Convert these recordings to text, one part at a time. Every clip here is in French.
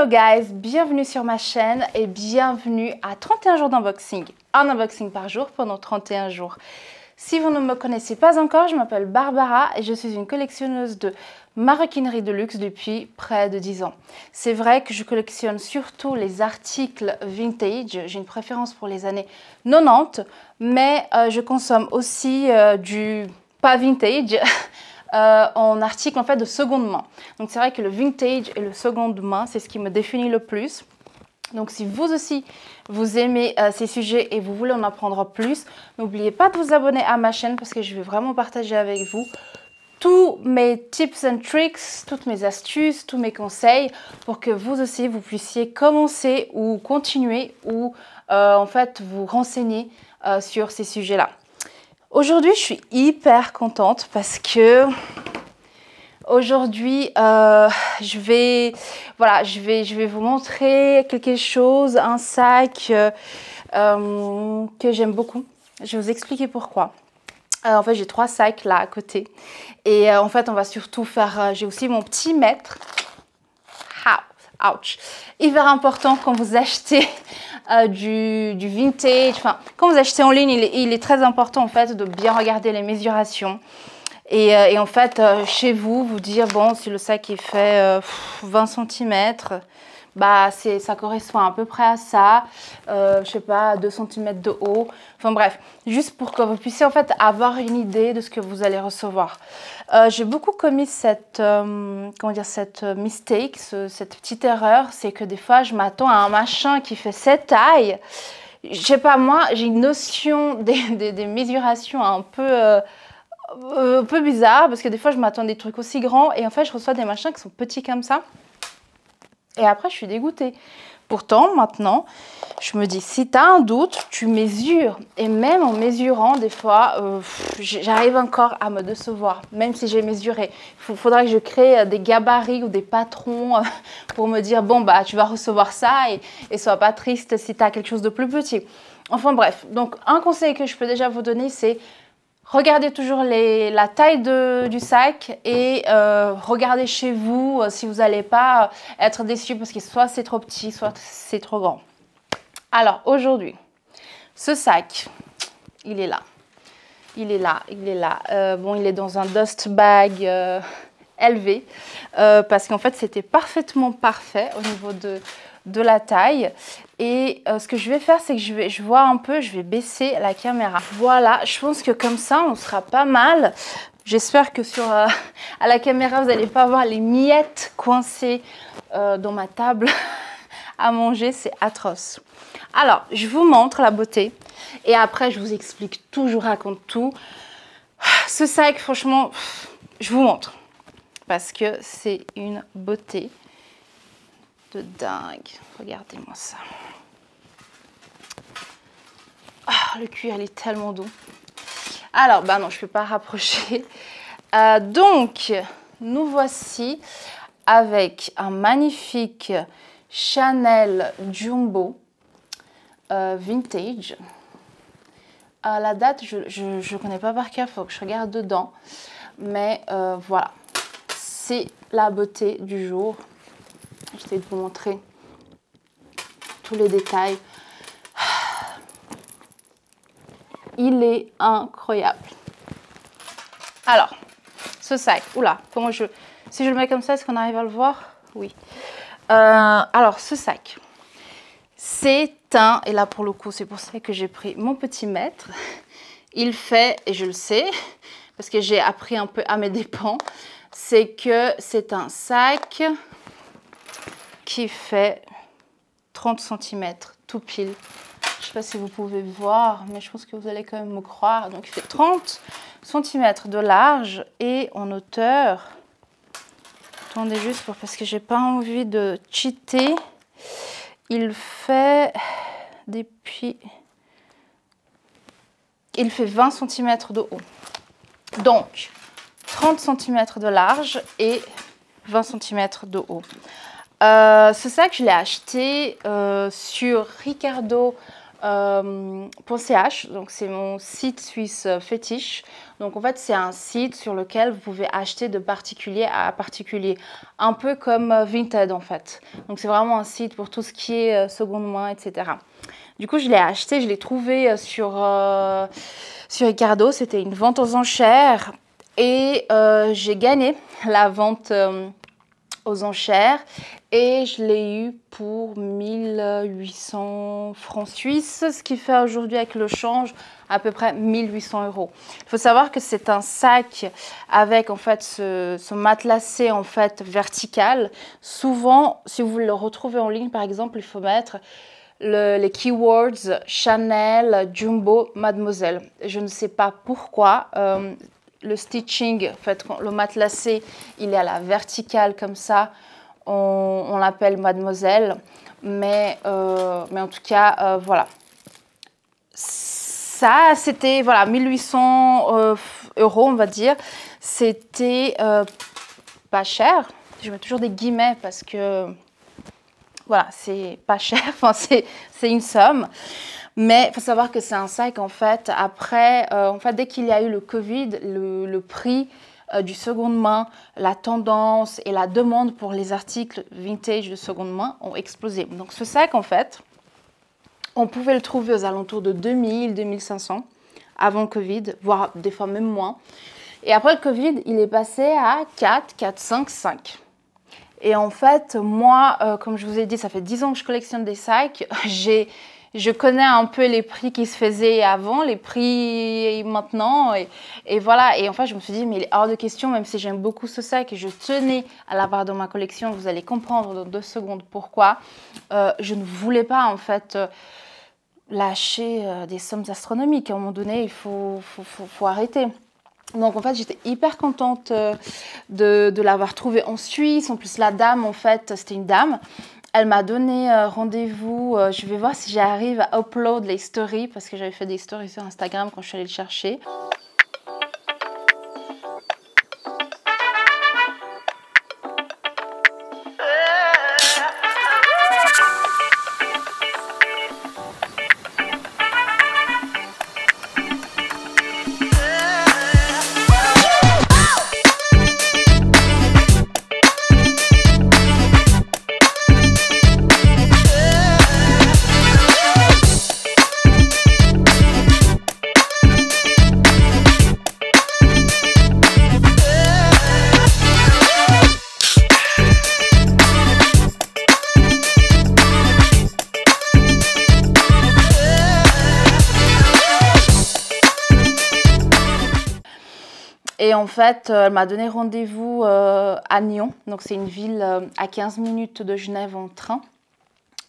Hello guys, bienvenue sur ma chaîne et bienvenue à 31 jours d'unboxing. Un unboxing par jour pendant 31 jours. Si vous ne me connaissez pas encore, je m'appelle Barbara et je suis une collectionneuse de maroquinerie de luxe depuis près de 10 ans. C'est vrai que je collectionne surtout les articles vintage, j'ai une préférence pour les années 90, mais je consomme aussi du pas vintage, en article en fait de seconde main. Donc c'est vrai que le vintage et le seconde main, c'est ce qui me définit le plus. Donc si vous aussi, vous aimez ces sujets et vous voulez en apprendre plus, n'oubliez pas de vous abonner à ma chaîne parce que je vais vraiment partager avec vous tous mes tips and tricks, toutes mes astuces, tous mes conseils pour que vous aussi, vous puissiez commencer ou continuer ou en fait vous renseigner sur ces sujets-là. Aujourd'hui, je suis hyper contente parce que aujourd'hui, je vais vous montrer quelque chose, un sac que j'aime beaucoup. Je vais vous expliquer pourquoi. En fait, j'ai 3 sacs là à côté. Et en fait, on va surtout faire... j'ai aussi mon petit mètre. Ouch. Hyper important quand vous achetez du vintage. Enfin, quand vous achetez en ligne, il est très important en fait de bien regarder les mesurations. Et en fait, chez vous, vous dire, bon, si le sac est fait 20 cm, bah, ça correspond à peu près à ça, je sais pas, 2 cm de haut. Enfin bref, juste pour que vous puissiez en fait avoir une idée de ce que vous allez recevoir. J'ai beaucoup commis cette mistake, cette petite erreur, c'est que des fois, je m'attends à un machin qui fait cette taille. Je sais pas, moi, j'ai une notion des mesurations un peu bizarre parce que des fois je m'attends à des trucs aussi grands et en fait je reçois des machins qui sont petits comme ça et après je suis dégoûtée. Pourtant maintenant je me dis si tu as un doute tu mesures et même en mesurant des fois j'arrive encore à me décevoir même si j'ai mesuré. Il faudra que je crée des gabarits ou des patrons pour me dire bon bah tu vas recevoir ça et sois pas triste si tu as quelque chose de plus petit. Enfin bref, donc un conseil que je peux déjà vous donner c'est regardez toujours la taille du sac et regardez chez vous si vous n'allez pas être déçu parce que soit c'est trop petit, soit c'est trop grand. Alors aujourd'hui, ce sac, il est là. Il est là, il est là. Bon, il est dans un dust bag LV parce qu'en fait, c'était parfaitement parfait au niveau de la taille. Et ce que je vais faire, c'est que je vois un peu, je vais baisser la caméra. Voilà, je pense que comme ça, on sera pas mal. J'espère que à la caméra, vous n'allez pas voir les miettes coincées dans ma table à manger. C'est atroce. Alors, je vous montre la beauté. Et après, je vous explique tout, je vous raconte tout. Ce sac, franchement, je vous montre. Parce que c'est une beauté de dingue. Regardez-moi ça. Oh, le cuir, il est tellement doux. Alors, bah non, je ne peux pas rapprocher. Donc, nous voici avec un magnifique Chanel Jumbo vintage. La date, je ne connais pas par cœur, il faut que je regarde dedans. Mais voilà, c'est la beauté du jour. J'essaie de vous montrer tous les détails. Il est incroyable. Alors, ce sac, oula, si je le mets comme ça, est-ce qu'on arrive à le voir? Oui. Alors, ce sac, c'est et là pour le coup, c'est pour ça que j'ai pris mon petit mètre. Il fait, et je le sais, parce que j'ai appris un peu à mes dépens, c'est que c'est un sac qui fait 30 cm tout pile. Je ne sais pas si vous pouvez voir, mais je pense que vous allez quand même me croire. Donc, il fait 30 cm de large et en hauteur. Attendez juste parce que j'ai pas envie de cheater. Il fait 20 cm de haut. Donc, 30 cm de large et 20 cm de haut. Ce sac, je l'ai acheté sur Ricardo .ch, donc c'est mon site suisse fétiche. Donc en fait c'est un site sur lequel vous pouvez acheter de particulier à particulier, un peu comme Vinted en fait. Donc c'est vraiment un site pour tout ce qui est seconde main, etc. Du coup je l'ai acheté, je l'ai trouvé sur Ricardo, c'était une vente aux enchères et j'ai gagné la vente aux enchères et je l'ai eu pour 1800 francs suisses, ce qui fait aujourd'hui avec le change à peu près 1800 €. Il faut savoir que c'est un sac avec en fait ce matelassé en fait vertical. Souvent, si vous le retrouvez en ligne par exemple, il faut mettre les keywords Chanel, Jumbo, Mademoiselle. Je ne sais pas pourquoi. Le stitching, en fait, quand le matelassé, il est à la verticale comme ça, on l'appelle Mademoiselle. Mais en tout cas, voilà. Ça, c'était voilà, 1800 €, on va dire. C'était pas cher. Je mets toujours des guillemets parce que, voilà, c'est pas cher. Enfin, c'est une somme. Mais il faut savoir que c'est un sac, en fait, après, dès qu'il y a eu le Covid, le prix du seconde main, la tendance et la demande pour les articles vintage de seconde main ont explosé. Donc ce sac, en fait, on pouvait le trouver aux alentours de 2000, 2500 avant le Covid, voire des fois même moins. Et après le Covid, il est passé à 4, 4, 5, 5. Et en fait, moi, comme je vous ai dit, ça fait 10 ans que je collectionne des sacs. Je connais un peu les prix qui se faisaient avant, les prix maintenant. Et voilà. Et en fait, je me suis dit, mais il est hors de question, même si j'aime beaucoup ce sac et je tenais à l'avoir dans ma collection, vous allez comprendre dans 2 secondes pourquoi. Je ne voulais pas, en fait, lâcher des sommes astronomiques. À un moment donné, il faut arrêter. Donc en fait j'étais hyper contente de l'avoir trouvé en Suisse. En plus la dame, en fait c'était une dame, elle m'a donné rendez-vous. Je vais voir si j'arrive à upload les stories parce que j'avais fait des stories sur Instagram quand je suis allée le chercher. Et en fait, elle m'a donné rendez-vous à Nyon. Donc, c'est une ville à 15 minutes de Genève en train.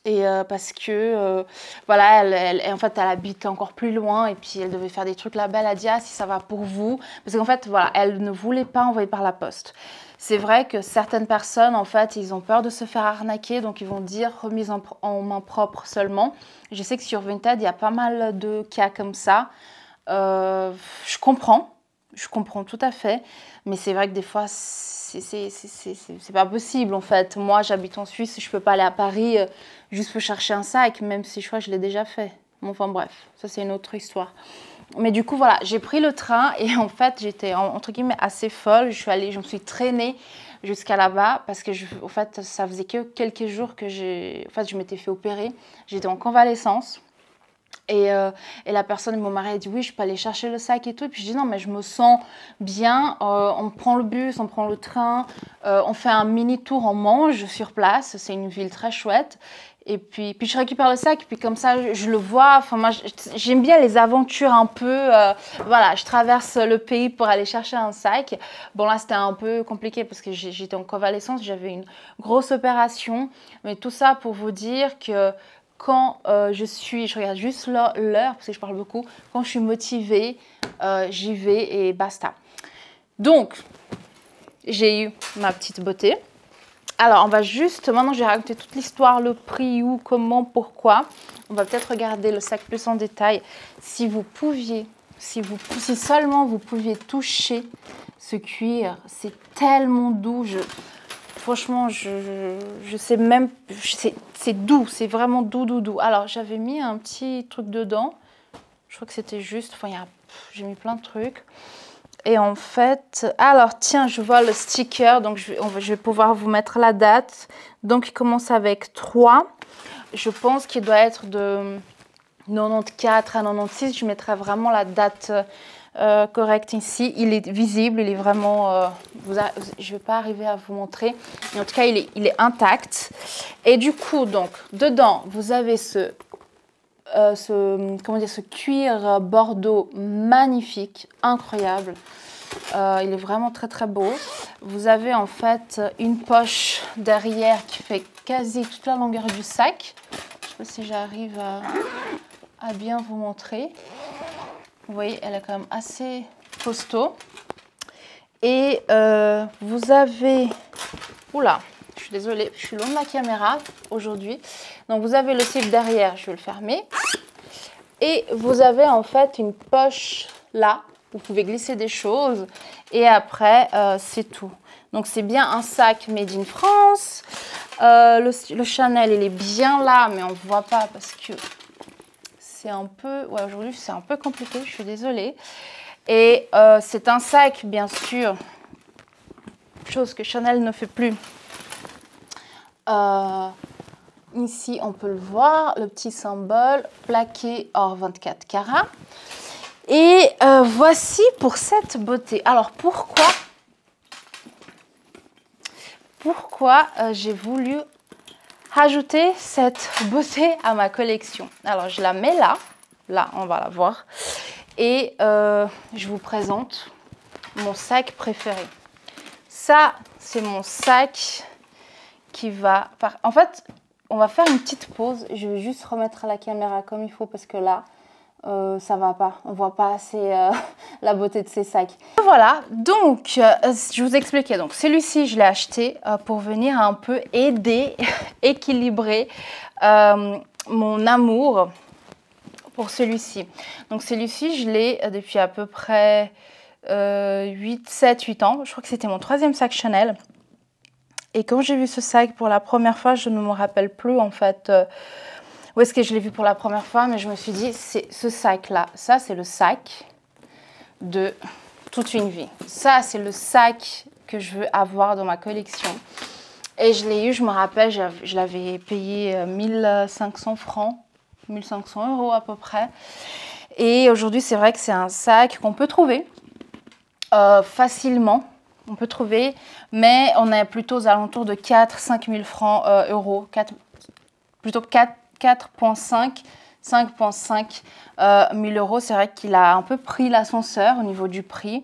Et parce que, voilà, en fait, elle habite encore plus loin. Et puis, elle devait faire des trucs là-bas. Elle a dit, ah, si ça va pour vous. Parce qu'en fait, voilà, elle ne voulait pas envoyer par la poste. C'est vrai que certaines personnes, en fait, ils ont peur de se faire arnaquer. Donc, ils vont dire remise en main propre seulement. Je sais que sur Vinted, il y a pas mal de cas comme ça. Je comprends tout à fait, mais c'est vrai que des fois, c'est pas possible en fait. Moi, j'habite en Suisse, je peux pas aller à Paris juste pour chercher un sac, même si je crois que je l'ai déjà fait. Enfin bref, ça c'est une autre histoire. Mais du coup, voilà, j'ai pris le train et en fait, j'étais entre guillemets assez folle. Je me suis traînée jusqu'à là-bas parce que, en fait, ça faisait que quelques jours que je m'étais fait opérer. J'étais en convalescence. Et la personne, mon mari a dit oui, je peux aller chercher le sac et tout. Et puis je dis non, mais je me sens bien. On prend le bus, on prend le train, on fait un mini tour, on mange sur place. C'est une ville très chouette. Et puis je récupère le sac, et puis comme ça, je le vois. Enfin, moi, j'aime bien les aventures un peu. Voilà, je traverse le pays pour aller chercher un sac. Bon, là, c'était un peu compliqué parce que j'étais en convalescence, j'avais une grosse opération. Mais tout ça pour vous dire que quand je regarde juste l'heure parce que je parle beaucoup, quand je suis motivée, j'y vais et basta. Donc, j'ai eu ma petite beauté. Alors, on va juste, maintenant je vais raconter toute l'histoire, le prix, où, comment, pourquoi. On va peut-être regarder le sac plus en détail. Si vous pouviez, si seulement vous pouviez toucher ce cuir, c'est tellement doux. franchement, je sais même, c'est doux, c'est vraiment doux, doux, doux. Alors, j'avais mis un petit truc dedans. Je crois que c'était juste, enfin, j'ai mis plein de trucs. Et en fait, alors tiens, je vois le sticker, donc je vais pouvoir vous mettre la date. Donc, il commence avec 3. Je pense qu'il doit être de 94 à 96. Je mettrai vraiment la date correcte ici. Il est visible, il est vraiment... je ne vais pas arriver à vous montrer. Mais en tout cas, il est intact. Et du coup, donc, dedans, vous avez ce cuir bordeaux magnifique, incroyable. Il est vraiment très très beau. Vous avez en fait une poche derrière qui fait quasi toute la longueur du sac. Je ne sais pas si j'arrive à bien vous montrer. Vous voyez, elle est quand même assez costaud. Et vous avez... Oula, je suis désolée, je suis loin de la caméra aujourd'hui. Donc vous avez le zip derrière, je vais le fermer. Et vous avez en fait une poche là. Vous pouvez glisser des choses et après, c'est tout. Donc, c'est bien un sac made in France. Le Chanel, il est bien là, mais on ne voit pas parce que c'est un peu... Ouais, aujourd'hui, c'est un peu compliqué, je suis désolée. Et c'est un sac, bien sûr, chose que Chanel ne fait plus. Ici, on peut le voir, le petit symbole plaqué or 24 carats. Et voici pour cette beauté. Alors, pourquoi j'ai voulu rajouter cette beauté à ma collection? Alors, je la mets là. Là, on va la voir. Et je vous présente mon sac préféré. Ça, c'est mon sac qui va... En fait, on va faire une petite pause. Je vais juste remettre la caméra comme il faut parce que là... ça va pas, on voit pas assez la beauté de ces sacs. Voilà, donc je vous expliquais, donc celui-ci je l'ai acheté pour venir un peu aider, équilibrer mon amour pour celui-ci. Donc celui-ci je l'ai depuis à peu près 7-8 ans, je crois que c'était mon 3e sac Chanel. Et quand j'ai vu ce sac pour la première fois, je ne me rappelle plus en fait... où est-ce que je l'ai vu pour la première fois, mais je me suis dit, c'est ce sac-là. Ça, c'est le sac de toute une vie. Ça, c'est le sac que je veux avoir dans ma collection. Et je l'ai eu, je me rappelle, je l'avais payé 1500 francs, 1500 € à peu près. Et aujourd'hui, c'est vrai que c'est un sac qu'on peut trouver facilement. On peut trouver, mais on est plutôt aux alentours de 4-5 000 francs euros. Plutôt 4,5, 5,5 000 €. C'est vrai qu'il a un peu pris l'ascenseur au niveau du prix.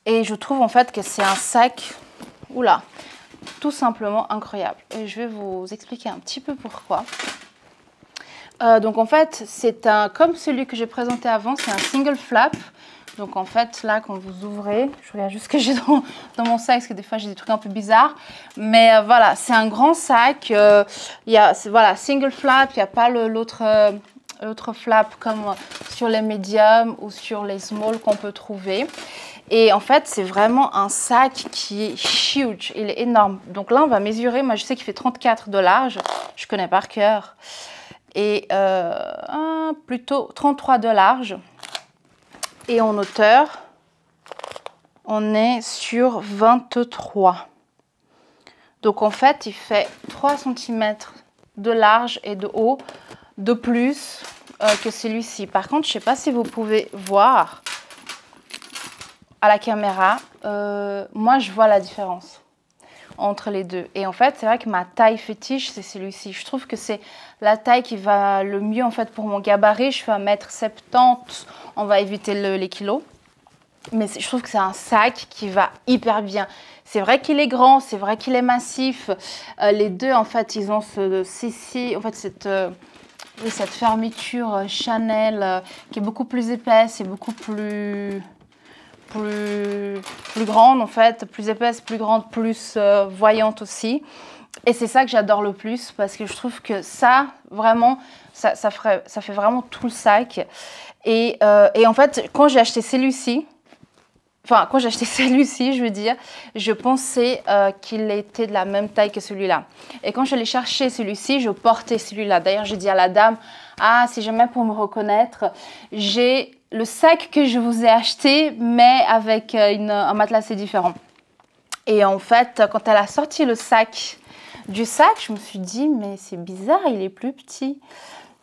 Et je trouve en fait que c'est un sac, oula, tout simplement incroyable. Et je vais vous expliquer un petit peu pourquoi. Donc en fait, c'est comme celui que j'ai présenté avant, c'est un single flap. Donc en fait, là, quand vous ouvrez, je regarde juste ce que j'ai dans mon sac, parce que des fois, j'ai des trucs un peu bizarres. Mais voilà, c'est un grand sac. Il y a, voilà, single flap, il n'y a pas l'autre flap comme sur les mediums ou sur les small qu'on peut trouver. Et en fait, c'est vraiment un sac qui est huge, il est énorme. Donc là, on va mesurer. Moi, je sais qu'il fait 34 de large. Je connais par cœur. Et plutôt 33 de large. Et en hauteur, on est sur 23. Donc en fait, il fait 3 cm de large et de haut de plus que celui-ci. Par contre, je ne sais pas si vous pouvez voir à la caméra. Moi, je vois la différence entre les deux. Et en fait, c'est vrai que ma taille fétiche, c'est celui-ci. Je trouve que c'est la taille qui va le mieux en fait pour mon gabarit. Je fais 1,70 m. On va éviter les kilos. Mais je trouve que c'est un sac qui va hyper bien. C'est vrai qu'il est grand, c'est vrai qu'il est massif. Les deux, en fait, ils ont cette fermeture Chanel qui est beaucoup plus épaisse et beaucoup plus grande, en fait. Plus épaisse, plus grande, plus voyante aussi. Et c'est ça que j'adore le plus parce que je trouve que ça, vraiment, ça fait vraiment tout le sac. Et en fait, quand j'ai acheté celui-ci, Enfin, quand j'ai acheté celui-ci, je veux dire, je pensais qu'il était de la même taille que celui-là. Et quand je l'ai cherché celui-ci, je portais celui-là. D'ailleurs, j'ai dit à la dame, ah, si jamais pour me reconnaître, j'ai le sac que je vous ai acheté, mais avec un matelassé différent. Et en fait, quand elle a sorti le sac du sac, je me suis dit, mais c'est bizarre, il est plus petit.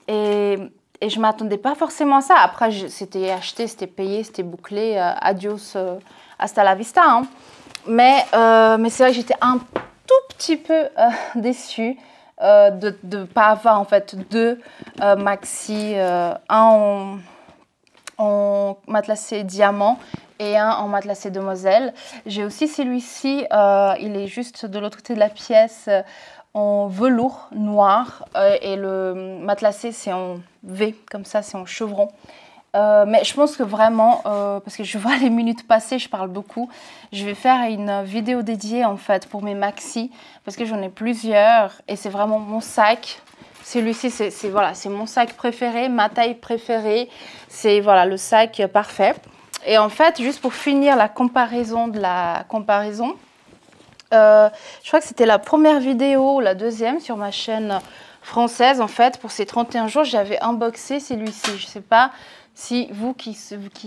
Et je ne m'attendais pas forcément à ça. Après, c'était acheté, c'était payé, c'était bouclé. Adios, hasta la vista. Hein. Mais c'est vrai que j'étais un tout petit peu déçue de ne pas avoir en fait deux maxi, un en matelassé diamant et un en matelassé demoiselle. J'ai aussi celui-ci, il est juste de l'autre côté de la pièce. En velours noir et le matelassé c'est en V, comme ça c'est en chevron. Mais je pense que vraiment, parce que je vois les minutes passer, je parle beaucoup, je vais faire une vidéo dédiée en fait pour mes maxi, parce que j'en ai plusieurs et c'est vraiment mon sac. Celui-ci, c'est voilà, c'est mon sac préféré, ma taille préférée, c'est voilà, le sac parfait. Et en fait, juste pour finir la comparaison de la comparaison, je crois que c'était la première vidéo ou la deuxième sur ma chaîne française. En fait, pour ces 31 jours, j'avais unboxé celui-ci. Je ne sais pas si vous qui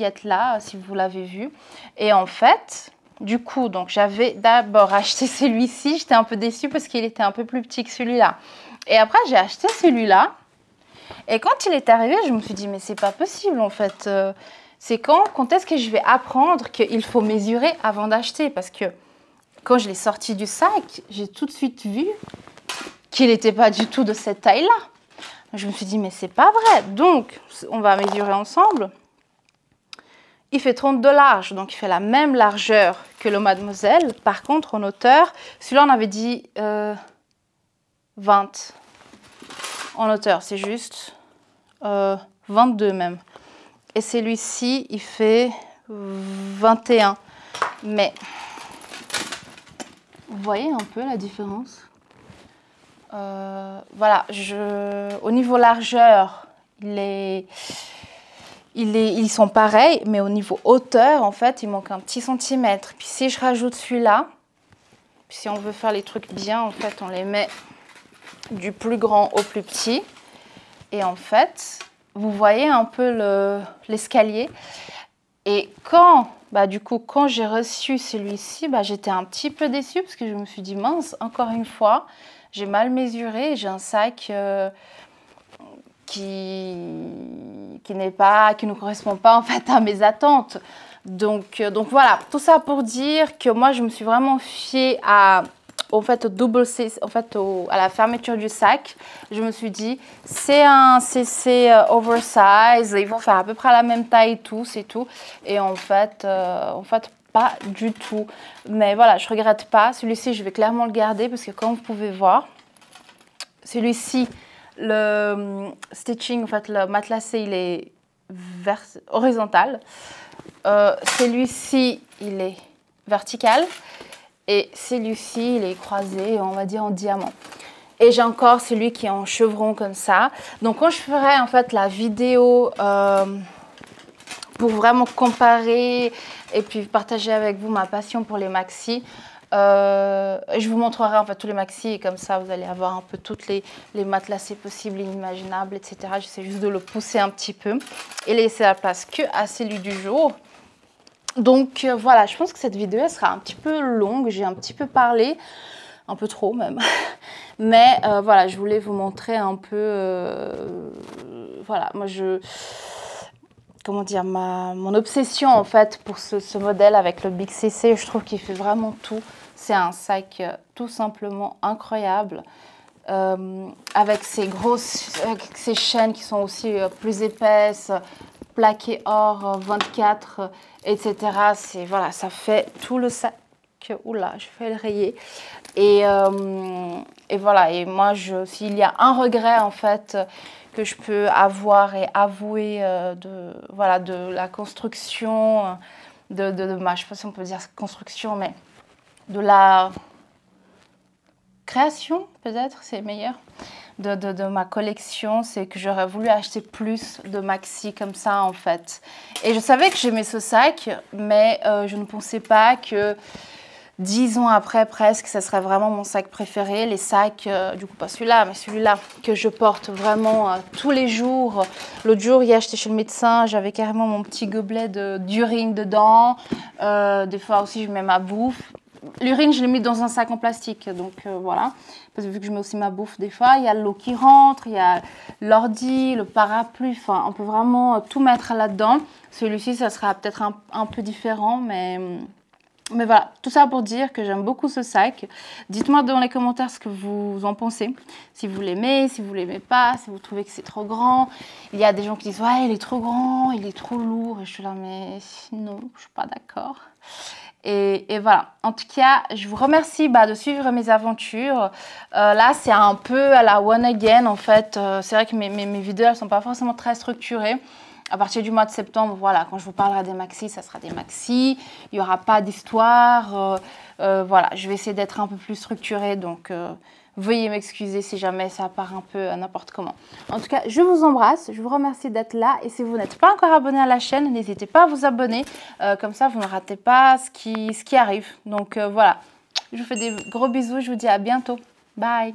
êtes là, si vous l'avez vu. Et en fait, du coup, donc j'avais d'abord acheté celui-ci. J'étais un peu déçue parce qu'il était un peu plus petit que celui-là. Et après, j'ai acheté celui-là. Et quand il est arrivé, je me suis dit, mais c'est pas possible en fait. C'est quand est-ce que je vais apprendre qu'il faut mesurer avant d'acheter? Parce que quand je l'ai sorti du sac, j'ai tout de suite vu qu'il n'était pas du tout de cette taille-là. Je me suis dit, mais c'est pas vrai. Donc, on va mesurer ensemble. Il fait 32 large, donc il fait la même largeur que le Mademoiselle. Par contre, en hauteur, celui-là, on avait dit 20. En hauteur, c'est juste 22 même. Et celui-ci, il fait 21. Mais vous voyez un peu la différence? Voilà, au niveau largeur, ils sont pareils, mais au niveau hauteur, en fait, il manque un petit centimètre. Puis si je rajoute celui-là, si on veut faire les trucs bien, en fait, on les met du plus grand au plus petit. Et en fait, vous voyez un peu l'escalier. Et du coup, quand j'ai reçu celui-ci, j'étais un petit peu déçue parce que je me suis dit, mince, encore une fois, j'ai mal mesuré. J'ai un sac qui ne correspond pas en fait à mes attentes. Donc voilà, tout ça pour dire que moi, je me suis vraiment fiée au double C, en fait, à la fermeture du sac. Je me suis dit, c'est un CC oversize, ils vont faire à peu près la même taille et tout, c'est tout. Et en fait, pas du tout. Mais voilà, je regrette pas. Celui-ci, je vais clairement le garder parce que comme vous pouvez voir, celui-ci, le stitching, en fait, le matelassé, il est horizontal. Celui-ci, il est vertical. Et celui-ci, il est croisé, on va dire, en diamant. Et j'ai encore celui qui est en chevron comme ça. Donc, quand je ferai, en fait, la vidéo pour vraiment comparer et puis partager avec vous ma passion pour les maxi, je vous montrerai, en fait, tous les maxi. Et comme ça, vous allez avoir un peu toutes les matelassés possibles, inimaginables, etc. J'essaie juste de le pousser un petit peu et laisser la place qu'à celui du jour. Donc voilà, je pense que cette vidéo elle sera un petit peu longue, j'ai un petit peu parlé, un peu trop même. Mais voilà, je voulais vous montrer un peu, voilà, moi comment dire, mon obsession en fait pour ce modèle avec le Big CC, je trouve qu'il fait vraiment tout. C'est un sac tout simplement incroyable. Avec ces chaînes qui sont aussi plus épaisses, plaqué or 24, etc. Voilà, ça fait tout le sac. Oula, je fais le rayer. Et voilà, et moi, s'il y a un regret, en fait, que je peux avoir et avouer de la construction, je ne sais pas si on peut dire construction, mais de la création, peut-être, c'est meilleur. de ma collection, c'est que j'aurais voulu acheter plus de maxi comme ça en fait. Et je savais que j'aimais ce sac, mais je ne pensais pas que 10 ans après presque, ça serait vraiment mon sac préféré. Les sacs, du coup pas celui-là, mais celui-là que je porte vraiment tous les jours. L'autre jour, hier j'étais chez le médecin, j'avais carrément mon petit gobelet d'urine dedans. Des fois aussi je mets ma bouffe. L'urine, je l'ai mis dans un sac en plastique, donc voilà. Parce que vu que je mets aussi ma bouffe des fois, il y a l'eau qui rentre, il y a l'ordi, le parapluie, enfin, on peut vraiment tout mettre là-dedans. Celui-ci, ça sera peut-être un peu différent, mais voilà, tout ça pour dire que j'aime beaucoup ce sac. Dites-moi dans les commentaires ce que vous en pensez. Si vous l'aimez, si vous l'aimez pas, si vous trouvez que c'est trop grand. Il y a des gens qui disent « Ouais, il est trop grand, il est trop lourd. » Et je suis là « Mais non, je suis pas d'accord. » Et voilà, en tout cas, je vous remercie de suivre mes aventures. Là, c'est un peu à la one again, en fait. C'est vrai que mes vidéos, elles ne sont pas forcément très structurées. À partir du mois de septembre, voilà, quand je vous parlerai des maxi, ça sera des maxi. Il n'y aura pas d'histoire. Voilà, je vais essayer d'être un peu plus structurée, donc veuillez m'excuser si jamais ça part un peu n'importe comment. En tout cas, je vous embrasse, je vous remercie d'être là. Et si vous n'êtes pas encore abonné à la chaîne, n'hésitez pas à vous abonner. Comme ça, vous ne ratez pas ce qui arrive. Donc voilà, je vous fais des gros bisous, je vous dis à bientôt. Bye!